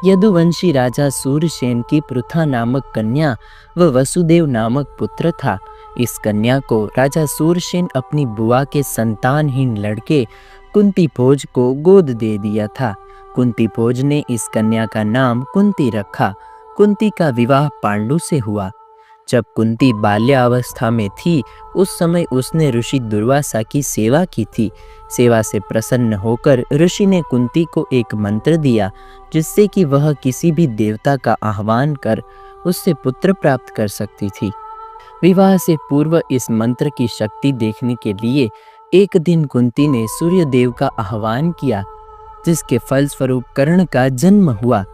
यदुवंशी राजा सूरसेन की पृथा नामक कन्या व वसुदेव नामक पुत्र था। इस कन्या को राजा सूरसेन अपनी बुआ के संतानहीन लड़के कुंती भोज को गोद दे दिया था। कुंती भोज ने इस कन्या का नाम कुंती रखा। कुंती का विवाह पांडु से हुआ। जब कुंती बाल्यावस्था में थी उस समय उसने ऋषि दुर्वासा की सेवा की थी। सेवा से प्रसन्न होकर ऋषि ने कुंती को एक मंत्र दिया जिससे कि वह किसी भी देवता का आह्वान कर उससे पुत्र प्राप्त कर सकती थी। विवाह से पूर्व इस मंत्र की शक्ति देखने के लिए एक दिन कुंती ने सूर्यदेव का आह्वान किया, जिसके फलस्वरूप कर्ण का जन्म हुआ।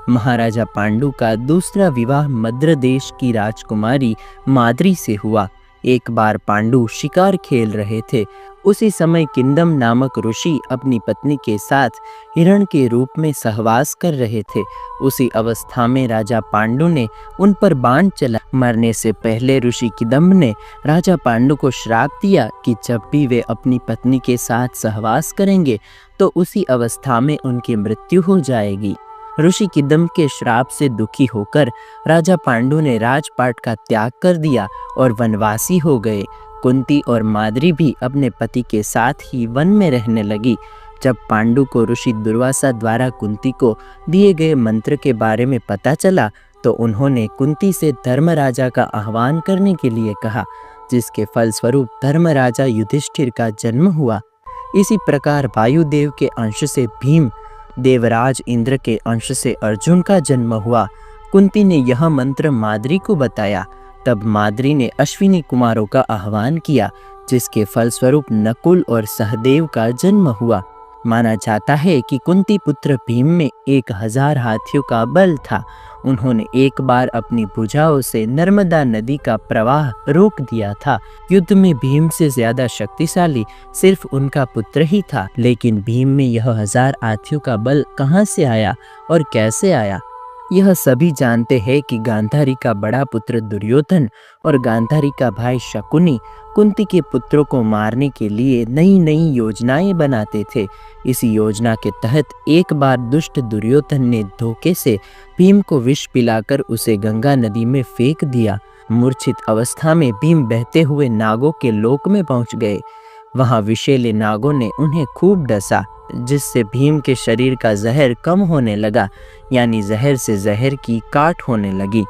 महाराजा पांडु का दूसरा विवाह मद्र देश की राजकुमारी माद्री से हुआ। एक बार पांडु शिकार खेल रहे थे। उसी समय किंदम नामक ऋषि अपनी पत्नी के साथ हिरण के रूप में सहवास कर रहे थे। उसी अवस्था में राजा पांडु ने उन पर बाण चला। मरने से पहले ऋषि किदम्ब ने राजा पांडु को श्राप दिया कि जब भी वे अपनी पत्नी के साथ सहवास करेंगे तो उसी अवस्था में उनकी मृत्यु हो जाएगी। ऋषि किदम्ब के श्राप से दुखी होकर राजा पांडु ने राजपाट का त्याग कर दिया और वनवासी हो गए। कुंती और माद्री भी अपने पति के साथ ही वन में रहने लगी। जब पांडु को ऋषि दुर्वासा द्वारा कुंती को दिए गए मंत्र के बारे में पता चला तो उन्होंने कुंती से धर्मराजा का आह्वान करने के लिए कहा, जिसके फलस्वरूप धर्मराजा युधिष्ठिर का जन्म हुआ। इसी प्रकार वायुदेव के अंश से भीम, देवराज इंद्र के अंश से अर्जुन का जन्म हुआ। कुंती ने यह मंत्र माद्री को बताया। तब माद्री ने अश्विनी कुमारों का आह्वान किया, जिसके फलस्वरूप नकुल और सहदेव का जन्म हुआ। माना जाता है कि कुंती पुत्र भीम में 1000 हाथियों का बल था। उन्होंने एक बार अपनी भुजाओं से नर्मदा नदी का प्रवाह रोक दिया था। युद्ध में भीम से ज्यादा शक्तिशाली सिर्फ उनका पुत्र ही था। लेकिन भीम में यह 1000 हाथियों का बल कहाँ से आया और कैसे आया? यह सभी जानते हैं कि गांधारी का बड़ा पुत्र दुर्योधन और गांधारी का भाई शकुनी कुंती के पुत्रों को मारने के लिए नई नई योजनाएं बनाते थे। इसी योजना के तहत एक बार दुष्ट दुर्योधन ने धोखे से भीम को विष पिलाकर उसे गंगा नदी में फेंक दिया। मूर्छित अवस्था में भीम बहते हुए नागों के लोक में पहुंच गए। वहां विषैले नागों ने उन्हें खूब डसा, जिससे भीम के शरीर का जहर कम होने लगा, यानी जहर से जहर की काट होने लगी।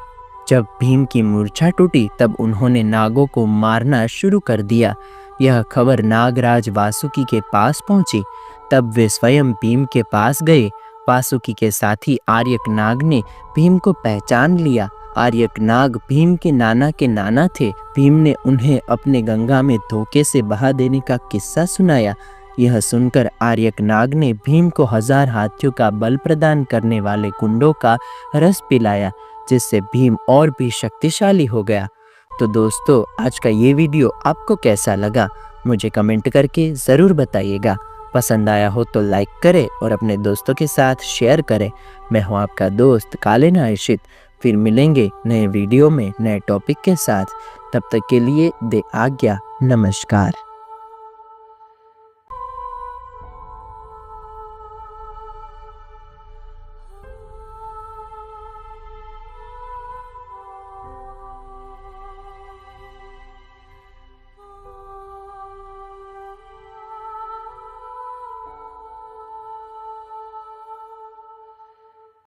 जब भीम की मूर्छा टूटी तब उन्होंने नागों को मारना शुरू कर दिया। यह खबर नागराज वासुकी के पास पहुंची। तब वे स्वयं भीम के पास गए। वासुकी के साथी आर्यक नाग ने भीम को पहचान लिया। आर्यक नाग भीम के नाना थे। भीम ने उन्हें अपने गंगा में धोखे से बहा देने का किस्सा सुनाया। यह सुनकर आर्यक नाग ने भीम को 1000 हाथियों का बल प्रदान करने वाले कुंडों का रस पिलाया, जिससे भीम और भी शक्तिशाली हो गया। तो दोस्तों, आज का ये वीडियो आपको कैसा लगा मुझे कमेंट करके ज़रूर बताइएगा। पसंद आया हो तो लाइक करें और अपने दोस्तों के साथ शेयर करें। मैं हूँ आपका दोस्त कालीन आयुषित। फिर मिलेंगे नए वीडियो में नए टॉपिक के साथ। तब तक के लिए दे आज्ञा। नमस्कार।